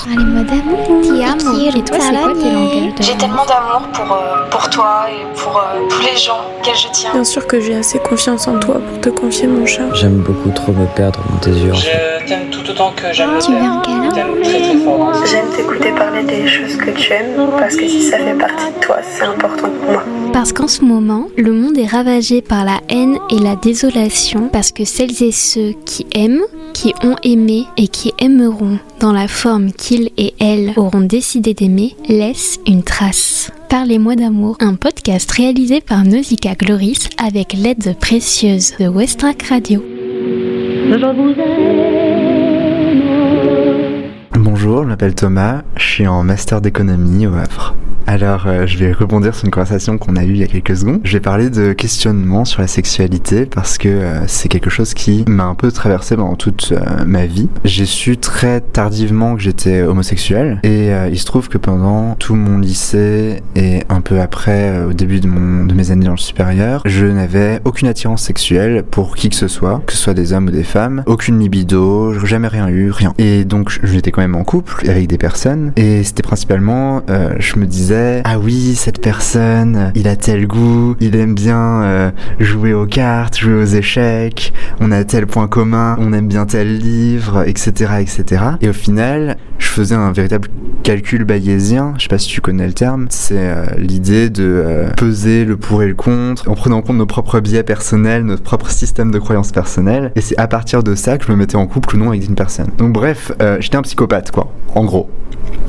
Les mots d'amour. Ti amo. Et toi, c'est quoi tes langages d'amour? J'ai tellement d'amour pour toi et pour tous les gens auxquels je tiens. Bien sûr que j'ai assez confiance en toi pour te confier mon chat. J'aime beaucoup trop me perdre dans tes yeux. Je t'aime tout autant que j'aime le Tu veux faire. un câlin? Je t'aime très très fort. J'aime t'écouter parler des choses que tu aimes parce que si ça fait partie de toi, c'est important pour moi. Parce qu'en ce moment, le monde est ravagé par la haine et la désolation parce que celles et ceux qui aiment, qui ont aimé et qui aimeront dans la forme qu'ils et elles auront décidé d'aimer, laissent une trace. Parlez-moi d'amour, un podcast réalisé par Nausicaa Gloris avec l'aide précieuse de Westrack Radio. Bonjour, je m'appelle Thomas, je suis en master d'économie au Havre. Alors, je vais rebondir sur une conversation qu'on a eue il y a quelques secondes. Je vais parler de questionnement sur la sexualité parce que c'est quelque chose qui m'a un peu traversé pendant toute ma vie. J'ai su très tardivement que j'étais homosexuel et il se trouve que pendant tout mon lycée et un peu après, au début de mes années dans le supérieur, je n'avais aucune attirance sexuelle pour qui que ce soit des hommes ou des femmes, aucune libido, jamais rien eu, rien. Et donc, j'étais quand même en couple avec des personnes et c'était principalement, je me disais ah oui, cette personne, il a tel goût, il aime bien jouer aux cartes, jouer aux échecs, on a tel point commun, on aime bien tel livre, etc., etc. Et au final, je faisais un véritable calcul bayésien, je sais pas si tu connais le terme, c'est l'idée de peser le pour et le contre, en prenant en compte nos propres biais personnels, notre propre système de croyances personnelles, et c'est à partir de ça que je me mettais en couple ou non avec une personne. Donc bref, j'étais un psychopathe quoi, en gros.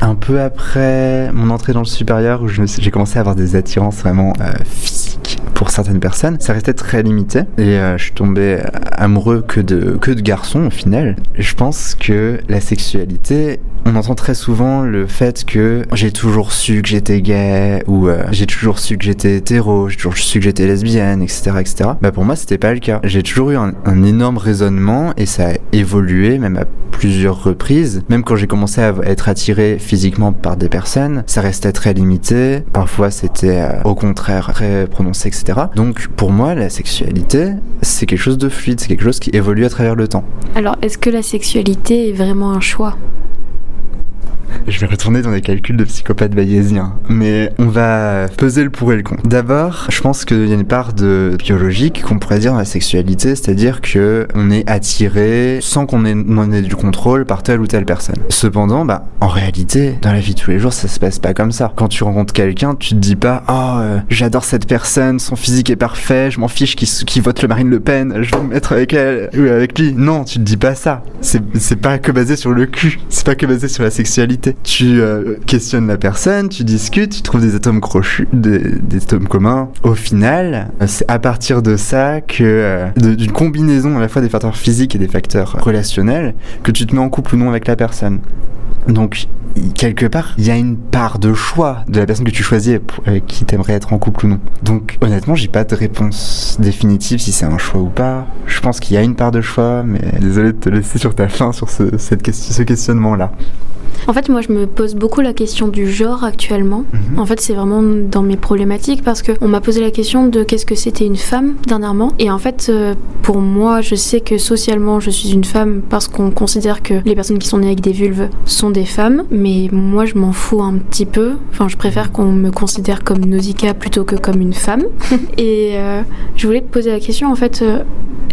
Un peu après mon entrée dans le supérieur où j'ai commencé à avoir des attirances vraiment physiques pour certaines personnes, ça restait très limité et je suis tombé amoureux que de garçons au final. Je pense que la sexualité, on entend très souvent le fait que j'ai toujours su que j'étais gay ou j'ai toujours su que j'étais hétéro, j'ai toujours su que j'étais lesbienne, etc., etc. Bah pour moi c'était pas le cas. J'ai toujours eu un énorme raisonnement et ça a évolué même à plusieurs reprises. Même quand j'ai commencé à être attiré physiquement par des personnes, ça restait très limité. Parfois c'était au contraire très prononcé, etc. Donc pour moi la sexualité c'est quelque chose de fluide, c'est quelque chose qui évolue à travers le temps. Alors est-ce que la sexualité est vraiment un choix ? Je vais retourner dans les calculs de psychopathe bayésien, mais on va peser le pour et le contre. D'abord, je pense qu'il y a une part de biologique qu'on pourrait dire dans la sexualité, c'est-à-dire que on est attiré sans qu'on en ait du contrôle par telle ou telle personne. Cependant, en réalité, dans la vie de tous les jours, ça se passe pas comme ça. Quand tu rencontres quelqu'un, tu te dis pas j'adore cette personne, son physique est parfait, je m'en fiche qui vote le Marine Le Pen, je vais me mettre avec elle ou avec lui. Non, tu te dis pas ça. C'est pas que basé sur le cul, c'est pas que basé sur la sexualité. Tu questionnes la personne, tu discutes, tu trouves des atomes crochus, des atomes communs. Au final, c'est à partir de ça que d'une combinaison à la fois des facteurs physiques et des facteurs relationnels que tu te mets en couple ou non avec la personne. Donc, quelque part, il y a une part de choix de la personne que tu choisis avec qui t'aimerais être en couple ou non. Donc, honnêtement, j'ai pas de réponse définitive si c'est un choix ou pas. Je pense qu'il y a une part de choix, mais désolé de te laisser sur ta faim sur ce questionnement-là. En fait, moi, je me pose beaucoup la question du genre actuellement. En fait, c'est vraiment dans mes problématiques parce qu'on m'a posé la question de qu'est-ce que c'était une femme dernièrement. Et en fait, pour moi, je sais que socialement, je suis une femme parce qu'on considère que les personnes qui sont nées avec des vulves sont des femmes. Mais moi, je m'en fous un petit peu. Enfin, je préfère qu'on me considère comme Nausicaa plutôt que comme une femme. Et je voulais te poser la question, en fait,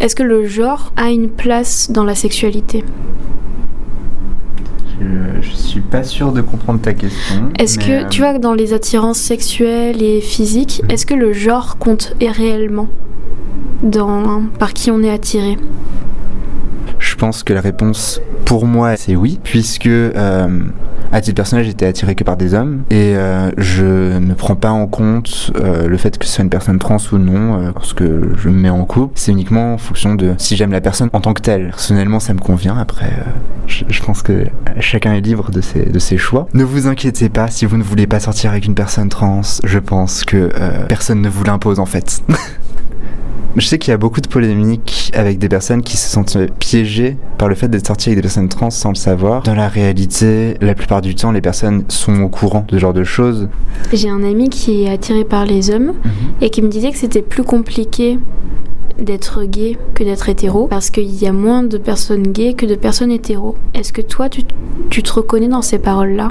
est-ce que le genre a une place dans la sexualité ? Je suis pas sûr de comprendre ta question. Est-ce que, tu vois, dans les attirances sexuelles et physiques, est-ce que le genre compte réellement par qui on est attiré ? Je pense que la réponse, pour moi, c'est oui, puisque à titre personnel, j'étais attiré que par des hommes et je ne prends pas en compte le fait que ce soit une personne trans ou non lorsque je me mets en couple. C'est uniquement en fonction de si j'aime la personne en tant que telle. Personnellement, ça me convient. Après, je pense que chacun est libre de ses choix. Ne vous inquiétez pas si vous ne voulez pas sortir avec une personne trans. Je pense que personne ne vous l'impose en fait. Je sais qu'il y a beaucoup de polémiques avec des personnes qui se sentent piégées par le fait d'être sorties avec des personnes trans sans le savoir. Dans la réalité, la plupart du temps, les personnes sont au courant de ce genre de choses. J'ai un ami qui est attiré par les hommes et qui me disait que c'était plus compliqué d'être gay que d'être hétéro, parce qu'il y a moins de personnes gays que de personnes hétéros. Est-ce que toi, tu te reconnais dans ces paroles-là ?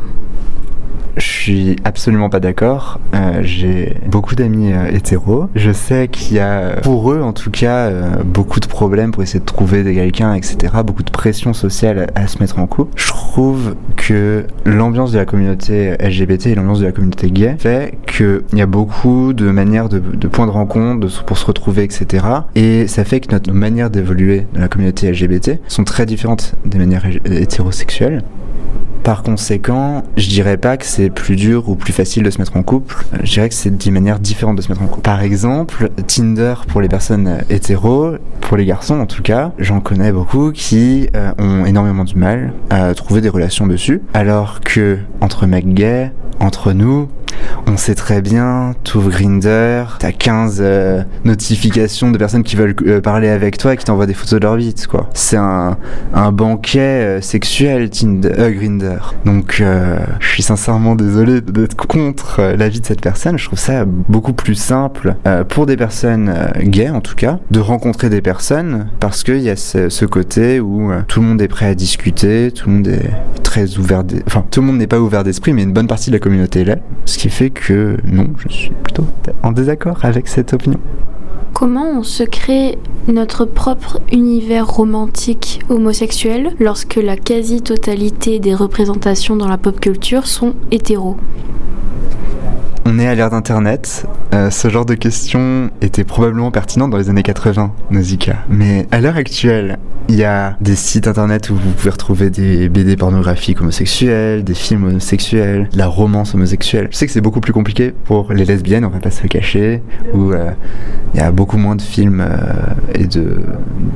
Je suis absolument pas d'accord. J'ai beaucoup d'amis hétéros. Je sais qu'il y a, pour eux en tout cas, beaucoup de problèmes pour essayer de trouver quelqu'un, etc. Beaucoup de pression sociale à se mettre en couple. Je trouve que l'ambiance de la communauté LGBT et l'ambiance de la communauté gay fait qu'il y a beaucoup de manières de points de rencontre, pour se retrouver, etc. Et ça fait que notre manière d'évoluer dans la communauté LGBT sont très différentes des manières hétérosexuelles. Par conséquent, je dirais pas que c'est plus dur ou plus facile de se mettre en couple, je dirais que c'est des manières différentes de se mettre en couple. Par exemple, Tinder pour les personnes hétéros, pour les garçons en tout cas, j'en connais beaucoup qui ont énormément du mal à trouver des relations dessus, alors que entre mecs gays, entre nous, on sait très bien, t'ouvres Grindr, t'as 15 notifications de personnes qui veulent parler avec toi et qui t'envoient des photos de leur bite, quoi. C'est un banquet sexuel, Grindr. Donc, je suis sincèrement désolé d'être contre l'avis de cette personne. Je trouve ça beaucoup plus simple pour des personnes gays, en tout cas, de rencontrer des personnes parce qu'il y a ce côté où tout le monde est prêt à discuter, tout le monde est très ouvert, enfin, tout le monde n'est pas ouvert d'esprit, mais une bonne partie de la communauté l'est. Ce qui fait que non, je suis plutôt en désaccord avec cette opinion. Comment on se crée notre propre univers romantique homosexuel lorsque la quasi-totalité des représentations dans la pop culture sont hétéros ? On est à l'ère d'Internet. Ce genre de questions était probablement pertinent dans les années 80, Nausicaa. Mais à l'heure actuelle, il y a des sites internet où vous pouvez retrouver des BD pornographiques homosexuels, des films homosexuels, la romance homosexuelle. Je sais que c'est beaucoup plus compliqué pour les lesbiennes, on va pas se le cacher, où il y a beaucoup moins de films et de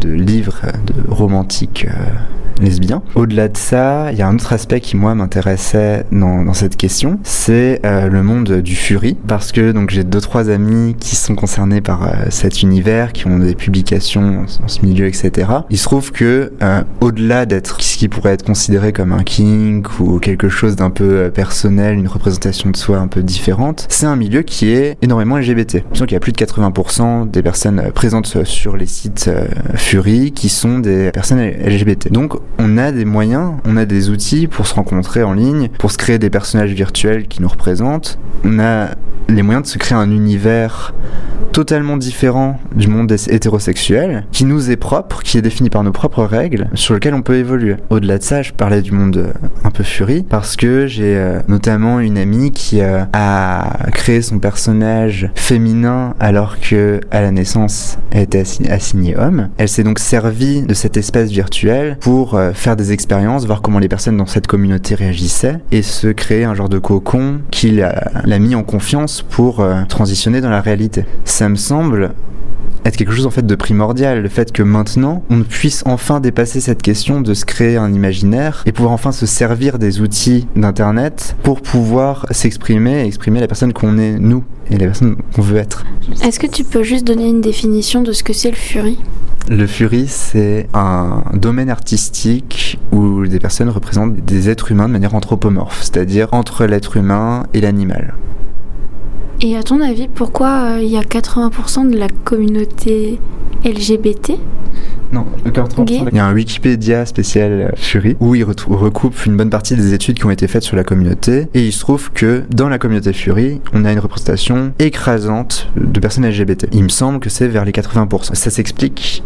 livres de romantiques lesbiens. Au-delà de ça, il y a un autre aspect qui moi m'intéressait dans cette question, c'est le monde du furry, parce que donc j'ai 2-3 amis qui sont concernés par cet univers, qui ont des publications dans ce milieu, etc. Il se trouve que au-delà d'être ce qui pourrait être considéré comme un kink ou quelque chose d'un peu personnel, une représentation de soi un peu différente, c'est un milieu qui est énormément LGBT. Je sens qu'il y a plus de 80% des personnes présentes sur les sites furry qui sont des personnes LGBT. Donc on a des moyens, on a des outils pour se rencontrer en ligne, pour se créer des personnages virtuels qui nous représentent. On a les moyens de se créer un univers totalement différent du monde hétérosexuel, qui nous est propre, qui est défini par nos propres règles, sur lequel on peut évoluer. Au-delà de ça, je parlais du monde un peu furie, parce que j'ai notamment une amie qui a créé son personnage féminin alors que à la naissance elle était assignée homme. Elle s'est donc servie de cet espace virtuel pour faire des expériences, voir comment les personnes dans cette communauté réagissaient, et se créer un genre de cocon qui l'a mis en confiance pour transitionner dans la réalité. Ça me semble être quelque chose en fait de primordial, le fait que maintenant on puisse enfin dépasser cette question de se créer un imaginaire et pouvoir enfin se servir des outils d'internet pour pouvoir s'exprimer et exprimer la personne qu'on est nous et la personne qu'on veut être. Est-ce que tu peux juste donner une définition de ce que c'est le furry ? Le furry, c'est un domaine artistique où des personnes représentent des êtres humains de manière anthropomorphe, c'est-à-dire entre l'être humain et l'animal. Et à ton avis, pourquoi il y a 80% de la communauté LGBT ? Non, le 80%. Il y a un Wikipédia spécial Fury où il recoupe une bonne partie des études qui ont été faites sur la communauté, et il se trouve que dans la communauté Fury, on a une représentation écrasante de personnes LGBT. Il me semble que c'est vers les 80%. Ça s'explique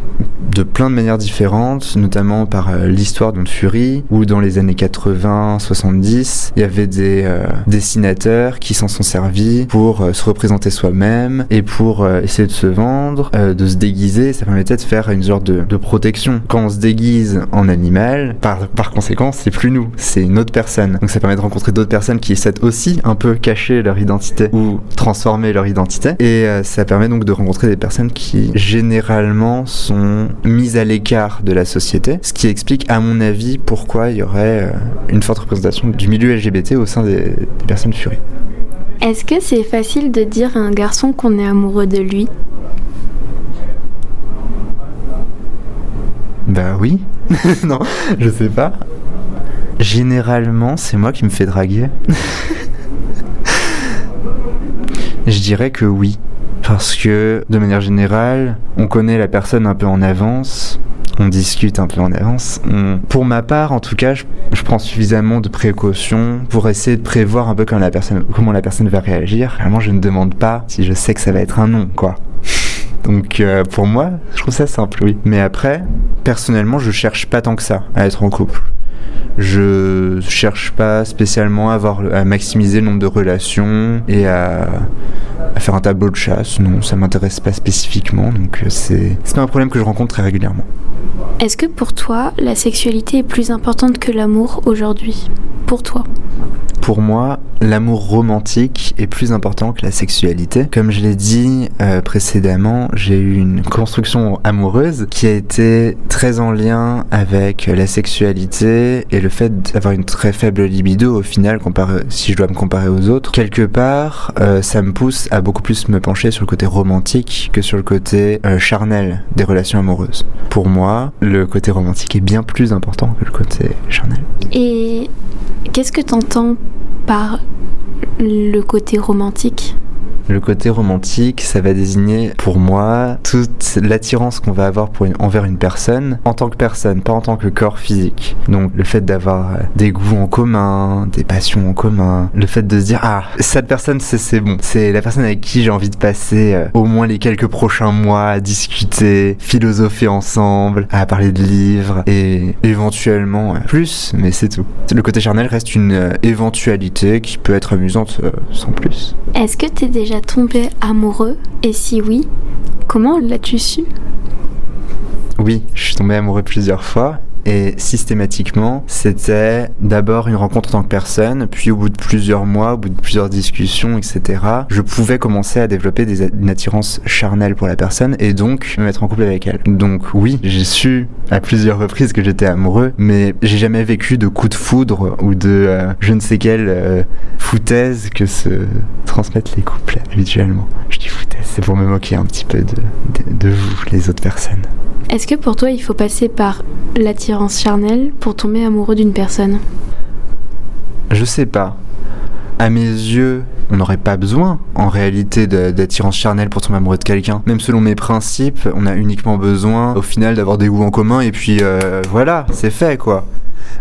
de plein de manières différentes, notamment par l'histoire de Fury, où dans les années 80-70, il y avait des dessinateurs qui s'en sont servis pour se représenter soi-même et pour essayer de se vendre, de se déguiser. Ça permettait de faire une sorte de protection. Quand on se déguise en animal, par conséquent, c'est plus nous, c'est une autre personne. Donc ça permet de rencontrer d'autres personnes qui essaient aussi un peu cacher leur identité ou transformer leur identité. Et ça permet donc de rencontrer des personnes qui généralement sont mises à l'écart de la société, ce qui explique à mon avis pourquoi il y aurait une forte représentation du milieu LGBT au sein des personnes furies. Est-ce que c'est facile de dire à un garçon qu'on est amoureux de lui ? Bah oui. Non, je sais pas. Généralement, c'est moi qui me fais draguer. Je dirais que oui. Parce que, de manière générale, on connaît la personne un peu en avance, on discute un peu en avance. Pour ma part, en tout cas, je prends suffisamment de précautions pour essayer de prévoir un peu comment la personne va réagir. Vraiment, je ne demande pas si je sais que ça va être un non, quoi. Donc pour moi, je trouve ça simple, oui. Mais après, personnellement, je cherche pas tant que ça à être en couple. Je cherche pas spécialement à maximiser le nombre de relations et à faire un tableau de chasse. Non, ça m'intéresse pas spécifiquement, donc c'est pas un problème que je rencontre très régulièrement. Est-ce que pour toi, la sexualité est plus importante que l'amour aujourd'hui ? Pour toi ? Pour moi, l'amour romantique est plus important que la sexualité. Comme je l'ai dit précédemment, j'ai eu une construction amoureuse qui a été très en lien avec la sexualité et le fait d'avoir une très faible libido au final, si je dois me comparer aux autres. Quelque part, ça me pousse à beaucoup plus me pencher sur le côté romantique que sur le côté charnel des relations amoureuses. Pour moi, le côté romantique est bien plus important que le côté charnel. Et qu'est-ce que t'entends par le côté romantique ? Le côté romantique, ça va désigner pour moi toute l'attirance qu'on va avoir envers une personne en tant que personne, pas en tant que corps physique. Donc le fait d'avoir des goûts en commun, des passions en commun, le fait de se dire cette personne c'est bon, c'est la personne avec qui j'ai envie de passer au moins les quelques prochains mois à discuter, philosopher ensemble, à parler de livres et éventuellement plus, mais c'est tout. Le côté charnel reste une éventualité qui peut être amusante sans plus. Est-ce que t'es déjà tombé amoureux ? Et si oui, comment l'as-tu su ? Oui, je suis tombé amoureux plusieurs fois. Et systématiquement, c'était d'abord une rencontre en tant que personne, puis au bout de plusieurs mois, au bout de plusieurs discussions, etc., je pouvais commencer à développer une attirance charnelle pour la personne et donc me mettre en couple avec elle. Donc oui, j'ai su à plusieurs reprises que j'étais amoureux, mais j'ai jamais vécu de coup de foudre ou de je ne sais quelle foutaise que se transmettent les couples habituellement. Je dis foutaise, c'est pour me moquer un petit peu de vous, les autres personnes. Est-ce que pour toi, il faut passer par l'attirance charnelle pour tomber amoureux d'une personne ? Je sais pas. À mes yeux, on n'aurait pas besoin, en réalité, d'attirance charnelle pour tomber amoureux de quelqu'un. Même selon mes principes, on a uniquement besoin, au final, d'avoir des goûts en commun et puis voilà, c'est fait, quoi.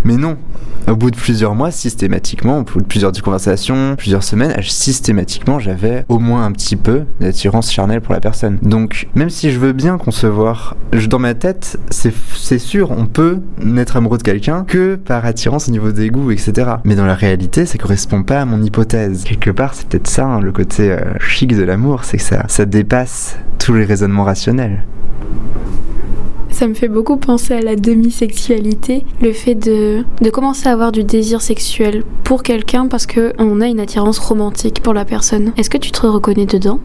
Mais non. Au bout de plusieurs mois, systématiquement, au bout de plusieurs conversations, plusieurs semaines, systématiquement, j'avais au moins un petit peu d'attirance charnelle pour la personne. Donc, même si je veux bien concevoir, dans ma tête, c'est sûr, on peut n'être amoureux de quelqu'un que par attirance au niveau des goûts, etc. Mais dans la réalité, ça correspond pas à mon hypothèse. Quelque part, c'est peut-être ça, le côté chic de l'amour, c'est que ça dépasse tous les raisonnements rationnels. Ça me fait beaucoup penser à la demisexualité, le fait de commencer à avoir du désir sexuel pour quelqu'un parce qu'on a une attirance romantique pour la personne. Est-ce que tu te reconnais dedans ?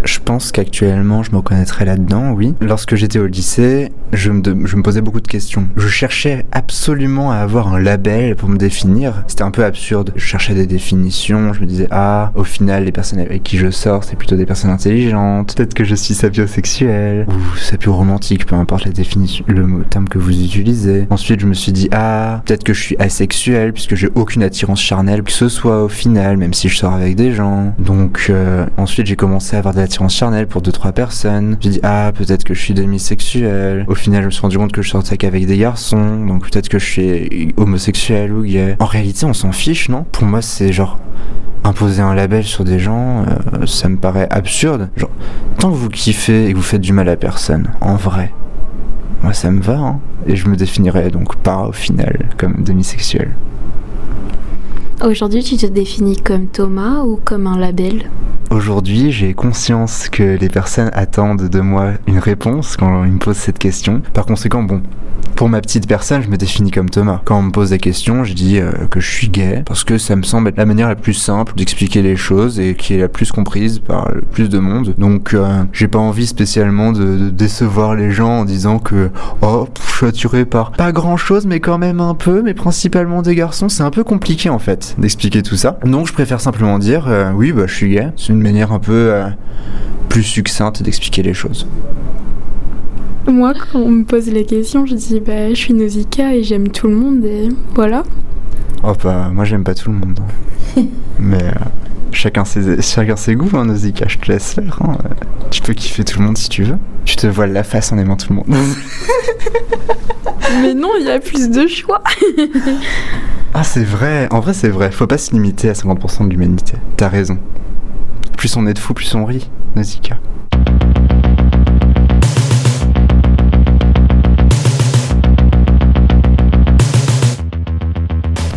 Je pense qu'actuellement, je me reconnaîtrais là-dedans, oui. Lorsque j'étais au lycée, je me posais beaucoup de questions. Je cherchais absolument à avoir un label pour me définir. C'était un peu absurde. Je cherchais des définitions. Je me disais, au final, les personnes avec qui je sors, c'est plutôt des personnes intelligentes. Peut-être que je suis sapiosexuel ou sapioromantique, peu importe la définition, le terme que vous utilisez. Ensuite, je me suis dit, peut-être que je suis asexuel puisque j'ai aucune attirance charnelle, que ce soit au final, même si je sors avec des gens. Donc, ensuite, j'ai commencé à avoir de l'attirance charnelle pour 2-3 personnes. J'ai dit peut-être que je suis demisexuel. Au final je me suis rendu compte que je sortais qu'avec des garçons, donc peut-être que je suis homosexuel ou gay. En réalité on s'en fiche, non ? Pour moi c'est genre imposer un label sur des gens, ça me paraît absurde. Genre tant que vous kiffez et que vous faites du mal à personne, en vrai, moi ça me va, hein. Et je me définirais donc pas au final comme demisexuel. Aujourd'hui tu te définis comme Thomas ou comme un label ? Aujourd'hui, j'ai conscience que les personnes attendent de moi une réponse quand ils me posent cette question. Par conséquent, pour ma petite personne, je me définis comme Thomas. Quand on me pose des questions, je dis que je suis gay parce que ça me semble être la manière la plus simple d'expliquer les choses et qui est la plus comprise par le plus de monde. Donc, j'ai pas envie spécialement de décevoir les gens en disant que je suis attiré par pas grand chose, mais quand même un peu, mais principalement des garçons. C'est un peu compliqué en fait d'expliquer tout ça. Donc, je préfère simplement dire oui, je suis gay. C'est une manière un peu plus succincte d'expliquer les choses. Moi, quand on me pose les questions, je dis je suis Nausicaa et j'aime tout le monde et voilà. Moi j'aime pas tout le monde. Mais Chacun ses goûts, hein, Nausicaa, je te laisse faire. Hein. Tu peux kiffer tout le monde si tu veux. Tu te voiles la face en aimant tout le monde. Mais non, il y a plus de choix. Ah, c'est vrai. En vrai, c'est vrai. Faut pas se limiter à 50% de l'humanité. T'as raison. Plus on est de fous, plus on rit, Nausicaa.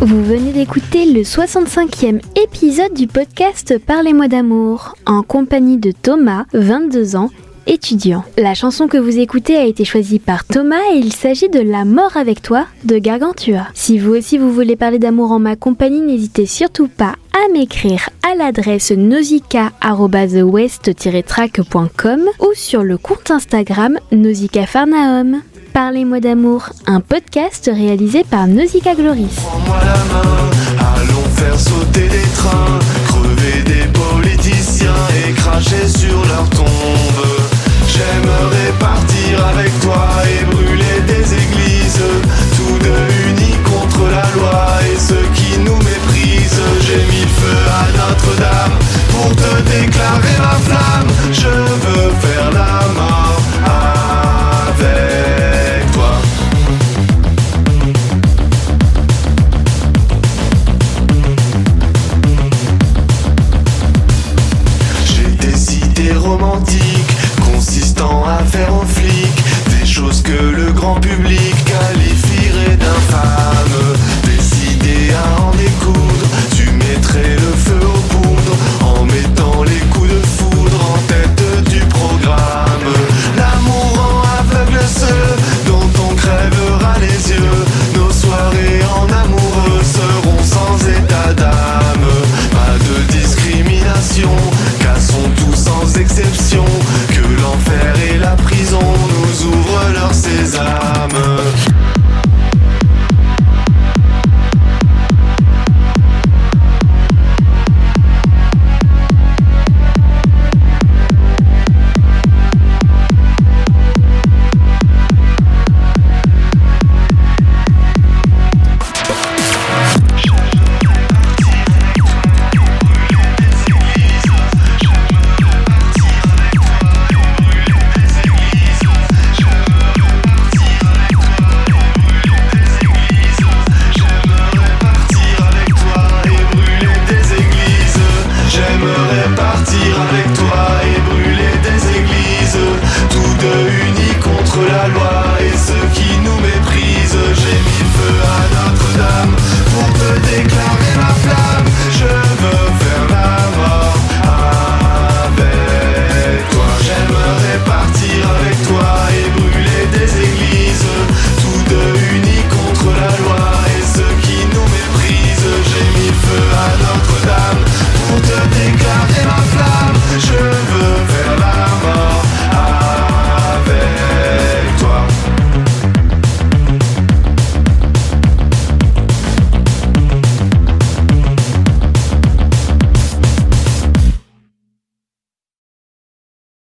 Vous venez d'écouter le 65e épisode du podcast Parlez-moi d'amour, en compagnie de Thomas, 22 ans, étudiant. La chanson que vous écoutez a été choisie par Thomas et il s'agit de La mort avec toi de Gargantua. Si vous aussi vous voulez parler d'amour en ma compagnie, n'hésitez surtout pas à m'écrire à l'adresse nausicaa@west-track.com ou sur le compte Instagram nausicaafarnaum. Parlez-moi d'amour, un podcast réalisé par Nausicaa Gloris. Prends-moi la main, allons faire sauter des trains, crever des politiciens et cracher sur leur tombe.